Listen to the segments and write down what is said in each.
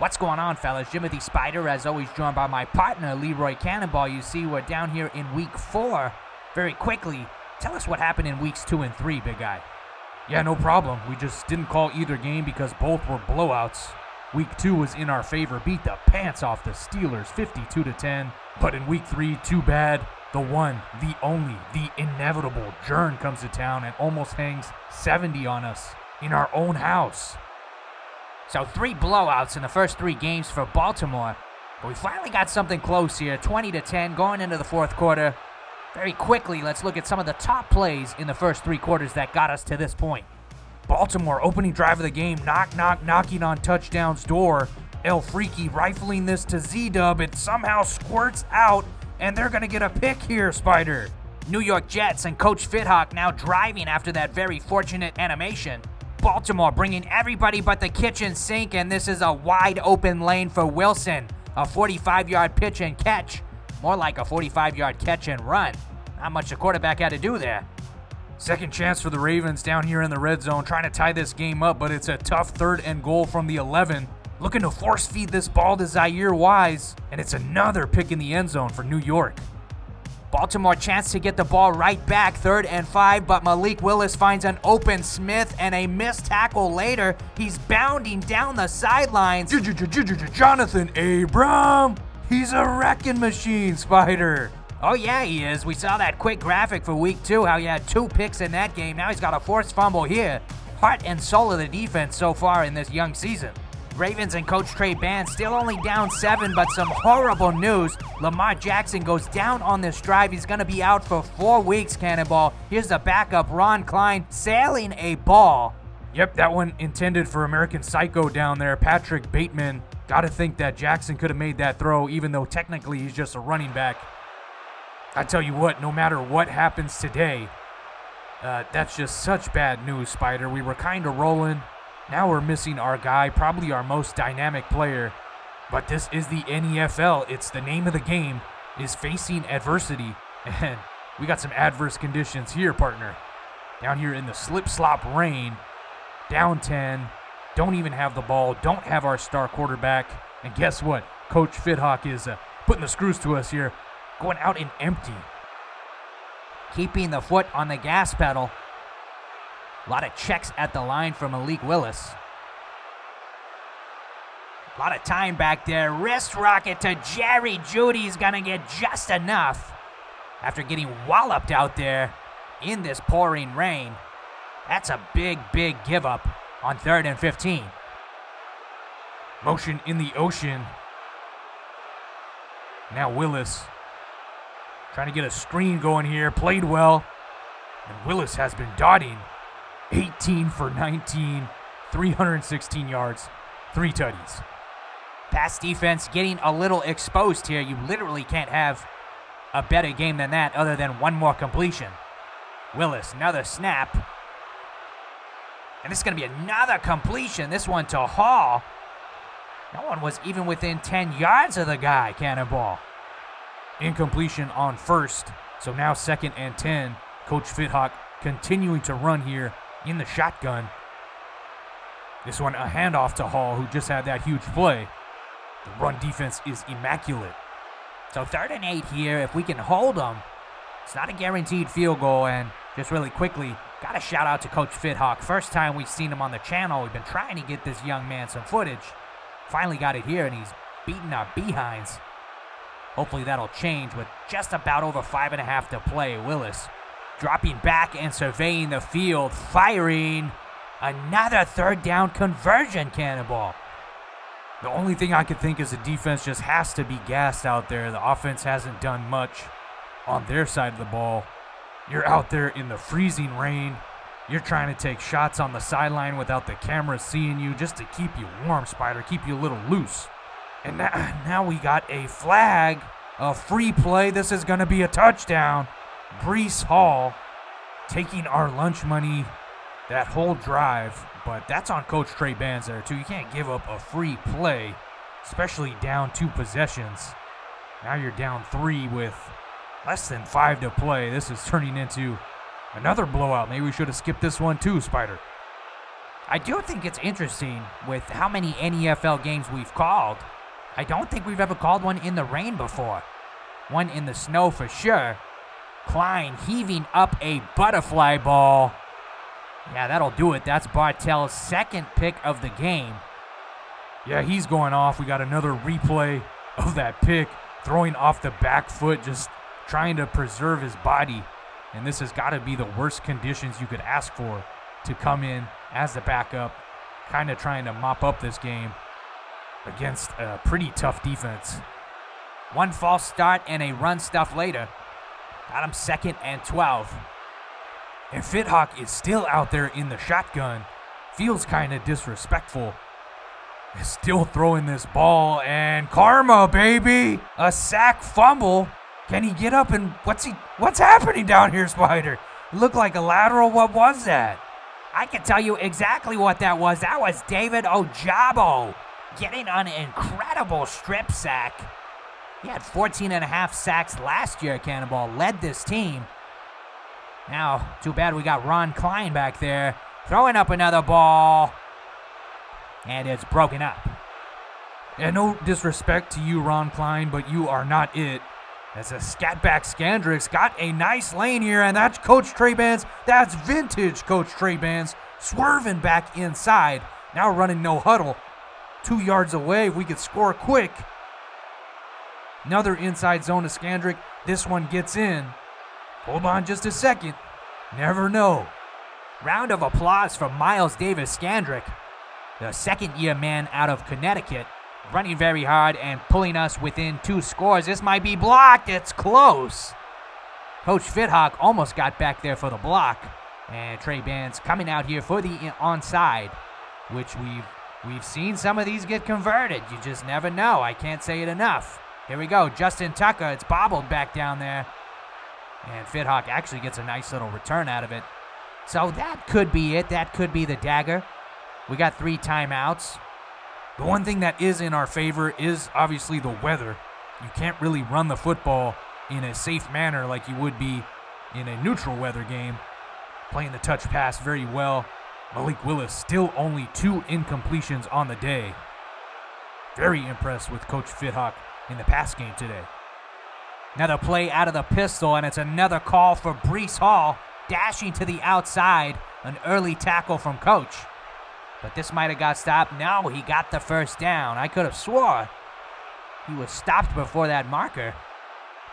What's going on, fellas? Jimothy Spyder, as always, joined by my partner, LeRoy Cannonball. You see, we're down here in week 4. Very quickly, tell us what happened in weeks 2 and 3, big guy. Yeah, no problem. We just didn't call either game because both were blowouts. Week 2 was in our favor, beat the pants off the Steelers 52-10. But in week 3, too bad. The one, the only, the inevitable Jern comes to town and almost hangs 70 on us in our own house. So 3 blowouts in the first 3 games for Baltimore. But we finally got something close here, 20-10 going into the fourth quarter. Very quickly, let's look at some of the top plays in the first 3 quarters that got us to this point. Baltimore, opening drive of the game, knocking on touchdown's door. El Freaky rifling this to Z-Dub. It somehow squirts out, and they're going to get a pick here, Spyder. New York Jets and Coach Fithawk now driving after that very fortunate animation. Baltimore bringing everybody but the kitchen sink, and this is a wide open lane for Wilson. A 45-yard pitch and catch. More like a 45-yard catch and run. Not much the quarterback had to do there. Second chance for the Ravens down here in the red zone, trying to tie this game up, but it's a tough 3rd and goal from the 11. Looking to force feed this ball to Zaire Wise, and it's another pick in the end zone for New York. Baltimore chance to get the ball right back, 3rd and 5, but Malik Willis finds an open Smith and a missed tackle later. He's bounding down the sidelines. Jonathan Abram! He's a wrecking machine, Spyder. Oh yeah, he is. We saw that quick graphic for week 2, how he had 2 picks in that game. Now he's got a forced fumble here. Heart and soul of the defense so far in this young season. Ravens and Coach TreyBandz still only down 7, but some horrible news. Lamar Jackson goes down on this drive. He's going to be out for 4 weeks, Cannonball. Here's the backup, Ron Klein, sailing a ball. Yep, that one intended for American Psycho down there, Patrick Bateman. Got to think that Jackson could have made that throw, even though technically he's just a running back. I tell you what, no matter what happens today, that's just such bad news, Spyder. We were kind of rolling. Now we're missing our guy, probably our most dynamic player. But this is the NEFL. It's the name of the game, is facing adversity. And we got some adverse conditions here, partner. Down here in the slip-slop rain, down 10, don't even have the ball, don't have our star quarterback. And guess what? Coach Fithawk is putting the screws to us here, going out in empty. Keeping the foot on the gas pedal. A lot of checks at the line for Malik Willis. A lot of time back there. Wrist rocket to Jerry Jeudy's gonna get just enough after getting walloped out there in this pouring rain. That's a big give up on 3rd and 15. Motion in the ocean. Now Willis trying to get a screen going here. Played well. And Willis has been dotting. 18 for 19, 316 yards, 3 tutties. Pass defense getting a little exposed here. You literally can't have a better game than that other than 1 more completion. Willis, another snap. And this is going to be another completion. This one to Hall. No one was even within 10 yards of the guy, Cannonball. Incompletion on 1st. So now 2nd and 10. Coach Fithawk continuing to run here in the shotgun. This one a handoff to Hall, who just had that huge play. The run defense is immaculate. So 3rd and 8 here. If we can hold them, it's not a guaranteed field goal. And just really quickly, got to shout out to Coach Fithawk. First time we've seen him on the channel. We've been trying to get this young man some footage. Finally got it here, and he's beating our behinds. Hopefully that'll change with just about over 5.5 to play. Willis dropping back and surveying the field, firing. Another 3rd down conversion, Cannonball. The only thing I could think is the defense just has to be gassed out there. The offense hasn't done much on their side of the ball. You're out there in the freezing rain. You're trying to take shots on the sideline without the camera seeing you, just to keep you warm, Spyder, keep you a little loose. And now we got a flag, a free play. This is going to be a touchdown. Breece Hall taking our lunch money that whole drive, but that's on Coach TreyBandz there too. You can't give up a free play, especially down 2 possessions. Now you're down 3 with less than 5 to play. This is turning into another blowout. Maybe we should have skipped this one too, Spyder. I do think it's interesting with how many NEFL games we've called. I don't think we've ever called one in the rain before. One in the snow for sure. Klein heaving up a butterfly ball. Yeah, that'll do it. That's Bartel's second pick of the game. Yeah, he's going off. We got another replay of that pick, throwing off the back foot, just trying to preserve his body. And this has got to be the worst conditions you could ask for to come in as the backup, kind of trying to mop up this game against a pretty tough defense. One false start and a run stuff later. Got him 2nd and 12. And FitHawk is still out there in the shotgun. Feels kind of disrespectful. Is still throwing this ball, and karma, baby! A sack fumble. Can he get up and what's happening down here, Spyder? It looked like a lateral. What was that? I can tell you exactly what that was. That was David Ojabo getting an incredible strip sack. He had 14 and a half sacks last year. Cannonball led this team. Now, too bad we got Ron Klein back there throwing up another ball. And it's broken up. And no disrespect to you, Ron Klein, but you are not it. As a scatback Scandrix got a nice lane here, and that's Coach TreyBandz. That's vintage Coach TreyBandz swerving back inside. Now running no huddle. 2 yards away, if we could score quick. Another inside zone to Scandrick. This one gets in. Hold on just a second. Never know. Round of applause for Miles Davis Scandrick, the second-year man out of Connecticut, running very hard and pulling us within 2 scores. This might be blocked. It's close. Coach FitHawk almost got back there for the block. And TreyBandz coming out here for the onside, which we've seen some of these get converted. You just never know. I can't say it enough. Here we go. Justin Tucker. It's bobbled back down there. And FitHawk actually gets a nice little return out of it. So that could be it. That could be the dagger. We got 3 timeouts. The one thing that is in our favor is obviously the weather. You can't really run the football in a safe manner like you would be in a neutral weather game. Playing the touch pass very well. Malik Willis still only 2 incompletions on the day. Very impressed with Coach FitHawk in the pass game today. Another play out of the pistol, and it's another call for Breece Hall, dashing to the outside. An early tackle from Coach. But this might have got stopped. No, he got the first down. I could have swore he was stopped before that marker.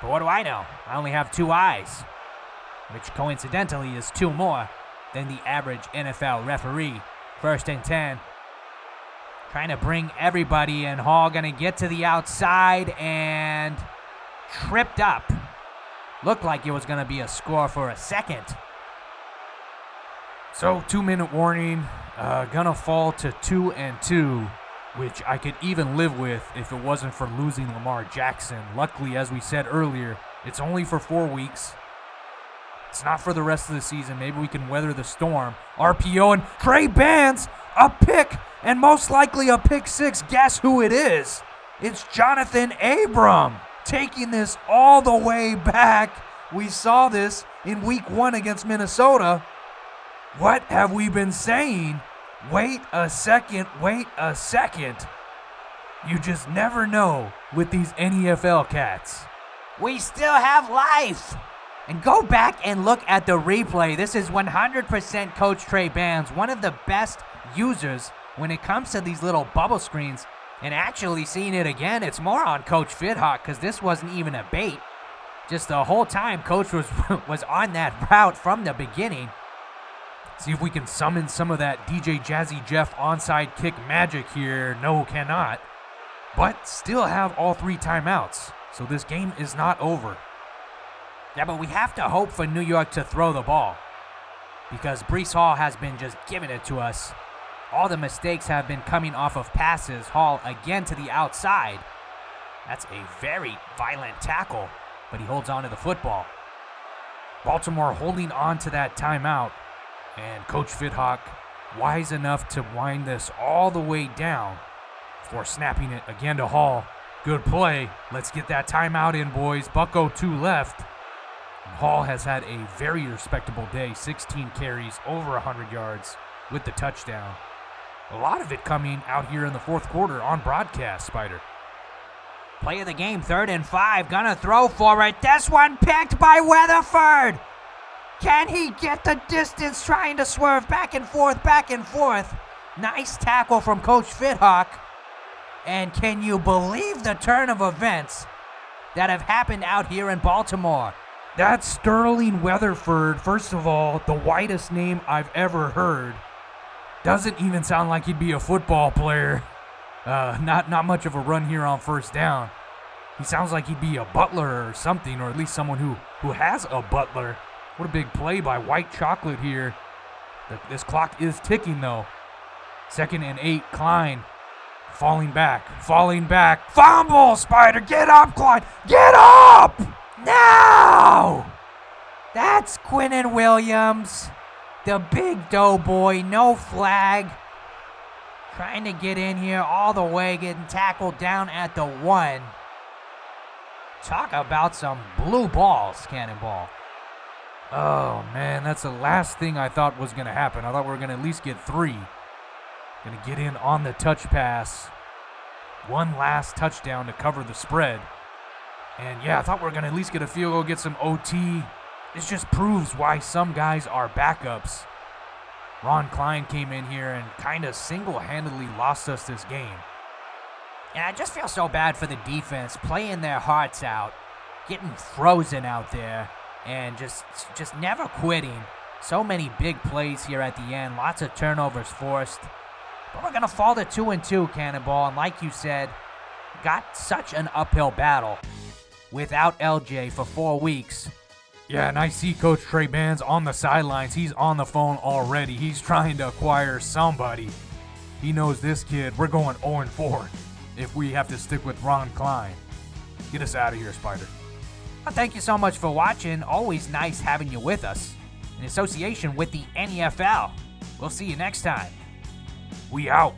But what do I know? I only have 2 eyes, which coincidentally is 2 more than the average NFL referee. 1st and 10. Trying to bring everybody, and Hall going to get to the outside and tripped up. Looked like it was going to be a score for a second. So 2-minute warning. Gonna fall to 2 and 2, which I could even live with if it wasn't for losing Lamar Jackson. Luckily, as we said earlier, it's only for 4 weeks. It's not for the rest of the season. Maybe we can weather the storm. RPO and TreyBandz, a pick, and most likely a pick 6. Guess who it is? It's Jonathan Abram taking this all the way back. We saw this in week 1 against Minnesota. What have we been saying? Wait a second, wait a second. You just never know with these NEFL cats. We still have life. And go back and look at the replay. This is 100% Coach TreyBandz, one of the best users when it comes to these little bubble screens. And actually seeing it again, it's more on Coach FitHawk because this wasn't even a bait. Just the whole time Coach was on that route from the beginning. See if we can summon some of that DJ Jazzy Jeff onside kick magic here. No, cannot. But still have all 3 timeouts. So this game is not over. Yeah, but we have to hope for New York to throw the ball. Because Breece Hall has been just giving it to us. All the mistakes have been coming off of passes. Hall again to the outside. That's a very violent tackle. But he holds on to the football. Baltimore holding on to that timeout. And Coach FitHawk wise enough to wind this all the way down before snapping it again to Hall. Good play. Let's get that timeout in, boys. Bucko 2 left. And Hall has had a very respectable day. 16 carries, over 100 yards. with the touchdown. A lot of it coming out here in the fourth quarter on broadcast, Spyder. Play of the game, 3rd and 5. Gonna throw for it. This one picked by Weatherford. Can he get the distance trying to swerve back and forth, back and forth? Nice tackle from Coach Fithawk. And can you believe the turn of events that have happened out here in Baltimore? That's Sterling Weatherford. First of all, the whitest name I've ever heard. Doesn't even sound like he'd be a football player. Not much of a run here on first down. He sounds like he'd be a butler or something, or at least someone who has a butler. What a big play by White Chocolate here. This clock is ticking, though. 2nd and 8, Klein. Falling back. Fumble, Spyder. Get up, Klein. Get up! No! That's Quinnen Williams, the big doughboy, no flag. Trying to get in here all the way, getting tackled down at the 1. Talk about some blue balls, Cannonball. Oh, man, that's the last thing I thought was going to happen. I thought we were going to at least get 3. Going to get in on the touch pass. One last touchdown to cover the spread. And yeah, I thought we were going to at least get a field goal, get some OT. This just proves why some guys are backups. Ron Klein came in here and kind of single-handedly lost us this game. And I just feel so bad for the defense, playing their hearts out, getting frozen out there, and just never quitting. So many big plays here at the end, lots of turnovers forced. But we're going to fall to 2-2, Cannonball, and like you said, got such an uphill battle without LJ for 4 weeks. Yeah, and I see Coach TreyBandz on the sidelines. He's on the phone already. He's trying to acquire somebody. He knows this kid. We're going 0-4 if we have to stick with Ron Klein. Get us out of here, Spyder. Well, thank you so much for watching. Always nice having you with us in association with the NEFL. We'll see you next time. We out.